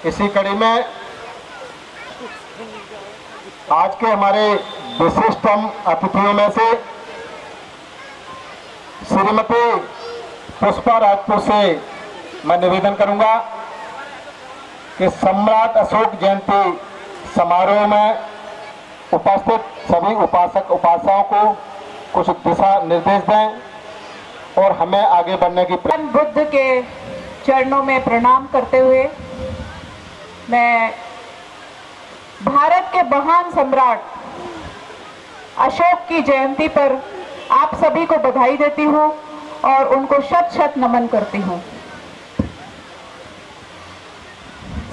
इसी कड़ी में आज के हमारे विशिष्टतम अतिथियों में से श्रीमती पुष्पा राजपूत से मैं निवेदन करूंगा कि सम्राट अशोक जयंती समारोह में उपस्थित सभी उपासक उपासिकाओं को कुछ दिशा निर्देश दें और हमें आगे बढ़ने की बुद्ध के चरणों में प्रणाम करते हुए मैं भारत के महान सम्राट अशोक की जयंती पर आप सभी को बधाई देती हूं और उनको शत शत नमन करती हूं।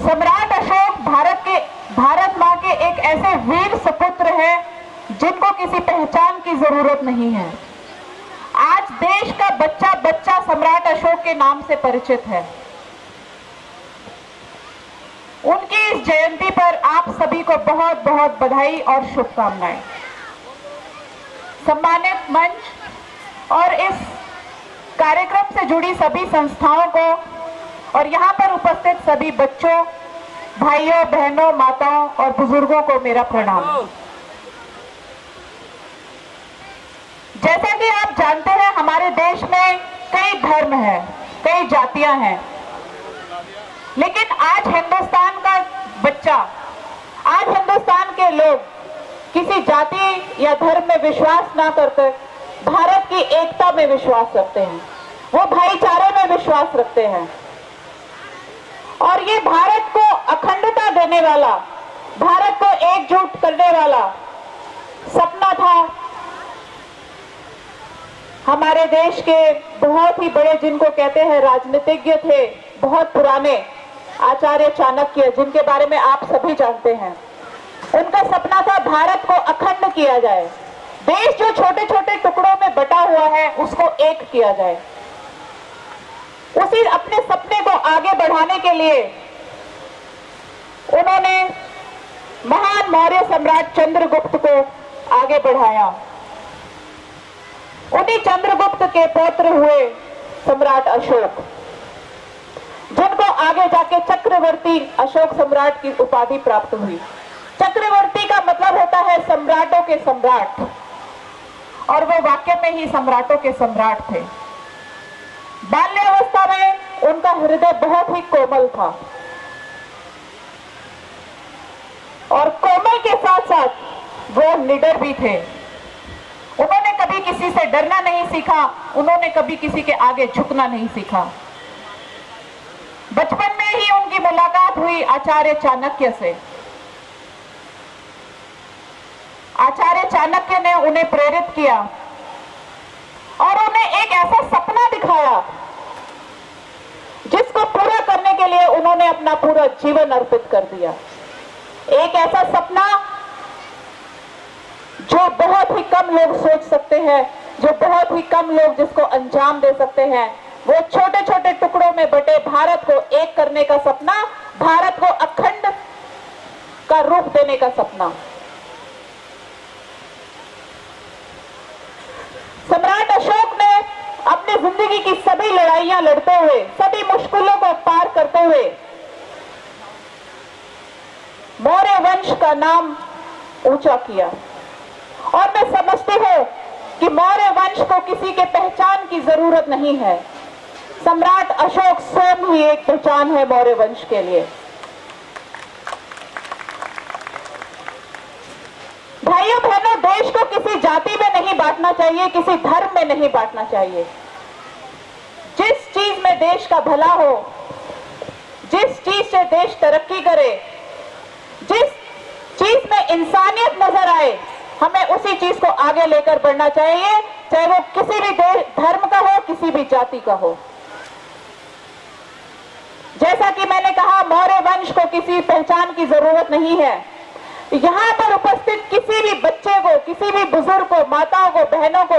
सम्राट अशोक भारत मां के एक ऐसे वीर सपुत्र हैं जिनको किसी पहचान की जरूरत नहीं है। आज देश का बच्चा बच्चा सम्राट अशोक के नाम से परिचित है। उनकी इस जयंती पर आप सभी को बहुत बहुत बधाई और शुभकामनाएं। सम्मानित मंच और इस कार्यक्रम से जुड़ी सभी संस्थाओं को और यहाँ पर उपस्थित सभी बच्चों, भाइयों, बहनों, माताओं और बुजुर्गों को मेरा प्रणाम। जैसा कि आप जानते हैं, हमारे देश में कई धर्म हैं, कई जातियां हैं, लेकिन आज हिंदुस्तान का बच्चा, आज हिंदुस्तान के लोग किसी जाति या धर्म में विश्वास ना करते भारत की एकता में विश्वास रखते हैं, वो भाईचारे में विश्वास रखते हैं और ये भारत को अखंडता देने वाला, भारत को एकजुट करने वाला सपना था हमारे देश के बहुत ही बड़े, जिनको कहते हैं राजनीतिज्ञ थे, बहुत पुराने आचार्य चाणक्य, जिनके बारे में आप सभी जानते हैं। उनका सपना था भारत को अखंड किया जाए, देश जो छोटे छोटे टुकड़ों में बटा हुआ है उसको एक किया जाए। उसी अपने सपने को आगे बढ़ाने के लिए उन्होंने महान मौर्य सम्राट चंद्रगुप्त को आगे बढ़ाया। उन्हीं चंद्रगुप्त के पौत्र हुए सम्राट अशोक, जिनको आगे जाके चक्रवर्ती अशोक सम्राट की उपाधि प्राप्त हुई। चक्रवर्ती का मतलब होता है सम्राटों के सम्राट, और वो वाकई में ही सम्राटों के सम्राट थे। बाल्यावस्था में उनका हृदय बहुत ही कोमल था और कोमल के साथ साथ वो निडर भी थे। उन्होंने कभी किसी से डरना नहीं सीखा, उन्होंने कभी किसी के आगे झुकना नहीं सीखा। बचपन में ही उनकी मुलाकात हुई आचार्य चाणक्य से। आचार्य चाणक्य ने उन्हें प्रेरित किया और उन्हें एक ऐसा सपना दिखाया जिसको पूरा करने के लिए उन्होंने अपना पूरा जीवन अर्पित कर दिया। एक ऐसा सपना जो बहुत ही कम लोग सोच सकते हैं, जो बहुत ही कम लोग जिसको अंजाम दे सकते हैं, वो छोटे छोटे टुकड़ों में बटे भारत को एक करने का सपना, भारत को अखंड का रूप देने का सपना। सम्राट अशोक ने अपनी जिंदगी की सभी लड़ाइयां लड़ते हुए, सभी मुश्किलों को पार करते हुए मौर्य वंश का नाम ऊंचा किया। और मैं समझती हूं कि मौर्य वंश को किसी के पहचान की जरूरत नहीं है। सम्राट अशोक स्वयं ही एक पहचान है मौर्य वंश के लिए। भाइयों बहनों, देश को किसी जाति में नहीं बांटना चाहिए, किसी धर्म में नहीं बांटना चाहिए। जिस चीज में देश का भला हो, जिस चीज से देश तरक्की करे, जिस चीज में इंसानियत नजर आए, हमें उसी चीज को आगे लेकर बढ़ना चाहिए, चाहे वो किसी भी धर्म का हो, किसी भी जाति का हो। जैसा कि मैंने कहा, मौर्य वंश को किसी पहचान की जरूरत नहीं है। यहां पर उपस्थित किसी भी बच्चे को, किसी भी बुजुर्ग को, माताओं को, बहनों को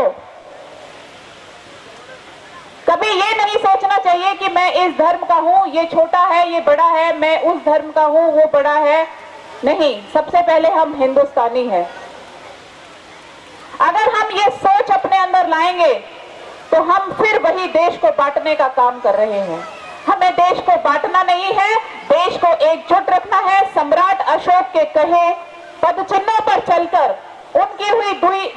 कभी ये नहीं सोचना चाहिए कि मैं इस धर्म का हूं, ये छोटा है, ये बड़ा है, मैं उस धर्म का हूं, वो बड़ा है। नहीं, सबसे पहले हम हिंदुस्तानी हैं। अगर हम ये सोच अपने अंदर लाएंगे तो हम फिर वही देश को बांटने का काम कर रहे हैं। हमें देश को बांटना नहीं है, देश को एकजुट रखना है। सम्राट अशोक के कहे पदचिन्हों पर चलकर, उनकी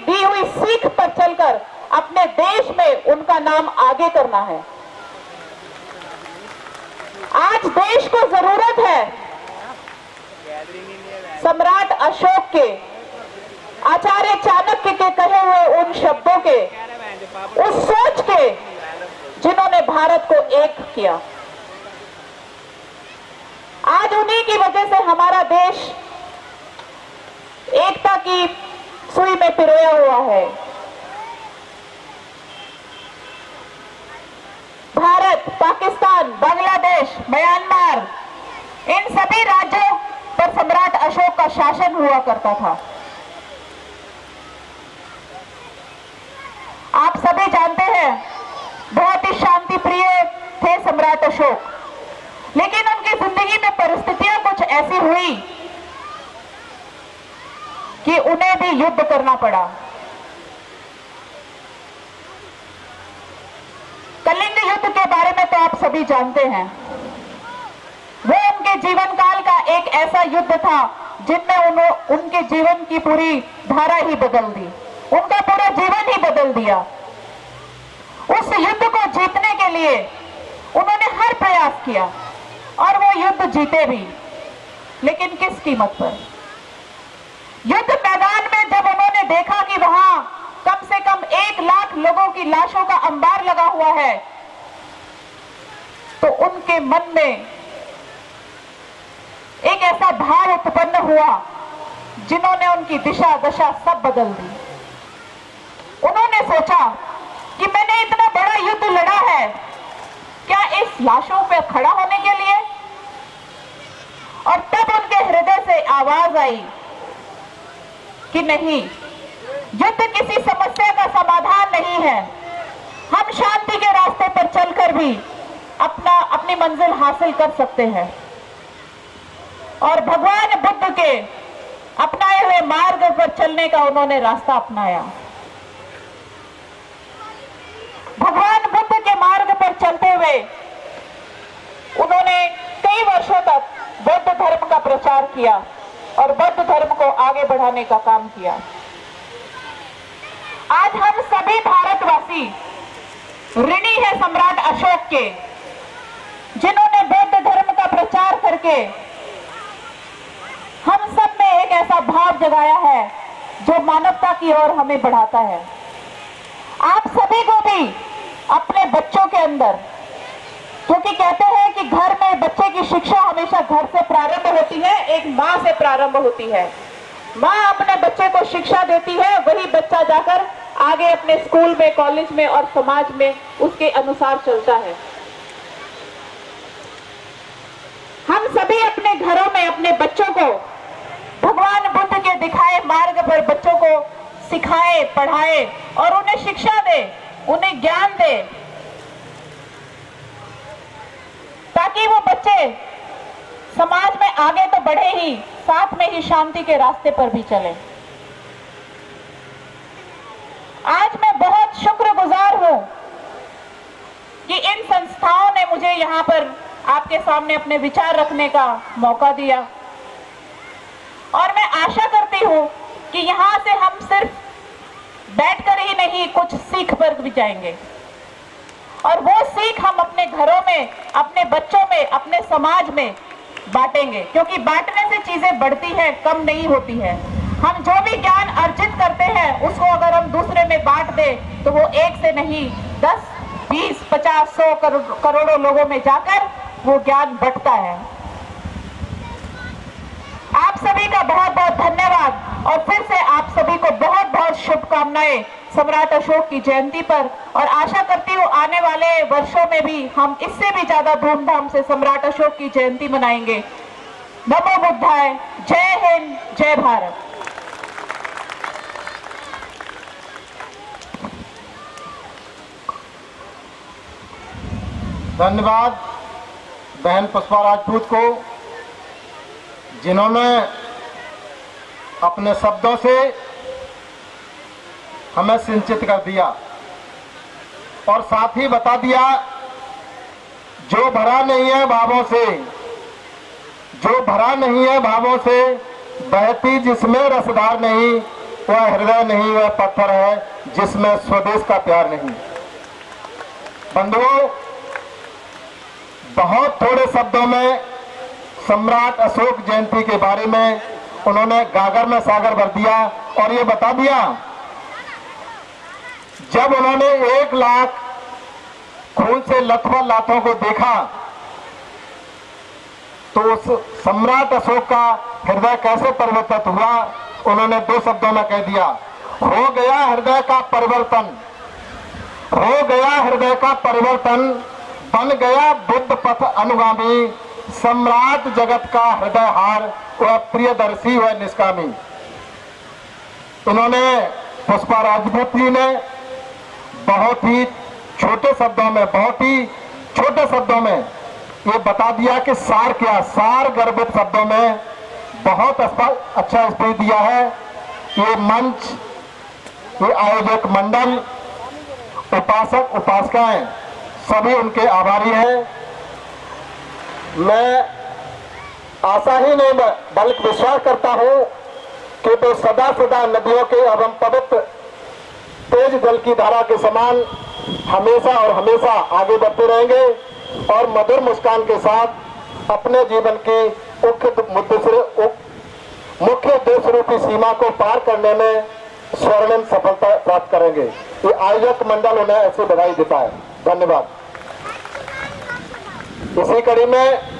दी हुई सीख पर चलकर अपने देश में उनका नाम आगे करना है। आज देश को जरूरत है सम्राट अशोक के, आचार्य चाणक्य के कहे हुए उन शब्दों के, उस सोच के जिन्होंने भारत को एक किया। आज उन्हीं की वजह से हमारा देश एकता की सुई में पिरोया हुआ है। भारत, पाकिस्तान, बांग्लादेश, म्यांमार, इन सभी राज्यों पर सम्राट अशोक का शासन हुआ करता था। आप सभी जानते हैं बहुत ही शांति प्रिय थे सम्राट अशोक, लेकिन उनकी जिंदगी में परिस्थितियां कुछ ऐसी हुई कि उन्हें भी युद्ध करना पड़ा। कलिंग युद्ध के बारे में तो आप सभी जानते हैं। वो उनके जीवन काल का एक ऐसा युद्ध था जिनमें उनके जीवन की पूरी धारा ही बदल दी, उनका पूरा जीवन ही बदल दिया। उस युद्ध को जीतने के लिए उन्होंने हर प्रयास किया और वो युद्ध जीते भी, लेकिन किस कीमत पर? युद्ध मैदान में जब उन्होंने देखा कि वहां कम से कम 1 लाख लोगों की लाशों का अंबार लगा हुआ है, तो उनके मन में एक ऐसा भाव उत्पन्न हुआ जिन्होंने उनकी दिशा दशा सब बदल दी। उन्होंने सोचा कि मैंने इतना बड़ा युद्ध लड़ा है, क्या इस लाशों पर खड़ा होने के लिए? और तब उनके हृदय से आवाज आई कि नहीं, युद्ध किसी समस्या का समाधान नहीं है। हम शांति के रास्ते पर चलकर भी अपनी मंजिल हासिल कर सकते हैं। और भगवान बुद्ध के अपनाए हुए मार्ग पर चलने का उन्होंने रास्ता अपनाया। भगवान बुद्ध के मार्ग पर चलते हुए उन्होंने कई वर्षों तक बौद्ध धर्म का प्रचार किया और बौद्ध धर्म को आगे बढ़ाने का काम किया। आज हम सभी भारतवासी ऋणी है सम्राट अशोक के, जिन्होंने बौद्ध धर्म का प्रचार करके हम सब में एक ऐसा भाव जगाया है जो मानवता की ओर हमें बढ़ाता है। आप सभी को भी अपने बच्चों के अंदर, क्योंकि कहते हैं कि घर में बच्चे की शिक्षा हमेशा घर से प्रारंभ होती है, एक माँ से प्रारंभ होती है। माँ अपने बच्चे को शिक्षा देती है, वही बच्चा जाकर आगे अपने स्कूल में, कॉलेज में और समाज में उसके अनुसार चलता है। हम सभी अपने घरों में अपने बच्चों को भगवान बुद्ध के दिखाए मार्ग पर बच्चों को सिखाए, पढ़ाए और उन्हें शिक्षा दे, उन्हें ज्ञान दे, ताकि वो बच्चे समाज में आगे तो बढ़े ही, साथ में ही शांति के रास्ते पर भी चले। आज मैं बहुत शुक्रगुजार हूं कि इन संस्थाओं ने मुझे यहां पर आपके सामने अपने विचार रखने का मौका दिया, और मैं आशा करती हूं कि यहां से हम सिर्फ बैठकर ही नहीं, कुछ सीख कर भी जाएंगे, और वो सीख हम अपने घरों में, अपने बच्चों में, अपने समाज में बांटेंगे, क्योंकि बांटने से चीजें बढ़ती हैं, कम नहीं होती है। हम जो भी ज्ञान अर्जित करते हैं उसको अगर हम दूसरे में बांट दें तो वो एक से नहीं 10, 20, 50, 100 करोड़ों लोगों में जाकर वो ज्ञान बढ़ता है। आप सभी का बहुत बहुत धन्यवाद, और फिर से आप सभी को बहुत बहुत शुभकामनाएं सम्राट अशोक की जयंती पर, और आशा करती हूँ आने वाले वर्षों में भी हम इससे भी ज्यादा धूमधाम से सम्राट अशोक की जयंती मनाएंगे। नमो बुद्धाय, जय हिंद, जय भारत। धन्यवाद बहन पुष्पा राजपूत को, जिन्होंने अपने शब्दों से हमें सिंचित कर दिया और साथ ही बता दिया जो भरा नहीं है भावों से जो भरा नहीं है भावों से, बहती जिसमें रसधार नहीं, वह हृदय नहीं, वह पत्थर है जिसमें स्वदेश का प्यार नहीं। बंधुओं, बहुत थोड़े शब्दों में सम्राट अशोक जयंती के बारे में उन्होंने गागर में सागर भर दिया और ये बता दिया, जब उन्होंने 1 लाख खून से लथपथ लातों को देखा तो उस सम्राट अशोक का हृदय कैसे परिवर्तित हुआ, उन्होंने 2 शब्दों में कह दिया, हो गया हृदय का परिवर्तन, हो गया हृदय का परिवर्तन, बन गया बुद्ध पथ अनुगामी, सम्राट जगत का हृदय हार, वह प्रियदर्शी वह निष्कामी। इन्होंने पुष्पा राजपूत जी ने बहुत ही छोटे शब्दों में, बहुत ही छोटे शब्दों में ये बता दिया कि सार क्या, सार गर्भित शब्दों में बहुत अच्छा स्पीच दिया है। ये मंच, ये आयोजक मंडल, उपासक उपासिकाएं सभी उनके आभारी हैं। मैं आशा ही नहीं बल्कि विश्वास करता हूं कि वो सदा सदा नदियों के एवं पवित्र तेज जल की धारा के समान हमेशा और हमेशा आगे बढ़ते रहेंगे और मधुर मुस्कान के साथ अपने जीवन की मुख्य उद्देश्य रूपी सीमा को पार करने में स्वर्णिम सफलता प्राप्त करेंगे। ये आयोजक मंडल उन्हें ऐसी बधाई देता है। धन्यवाद। इसी कड़ी में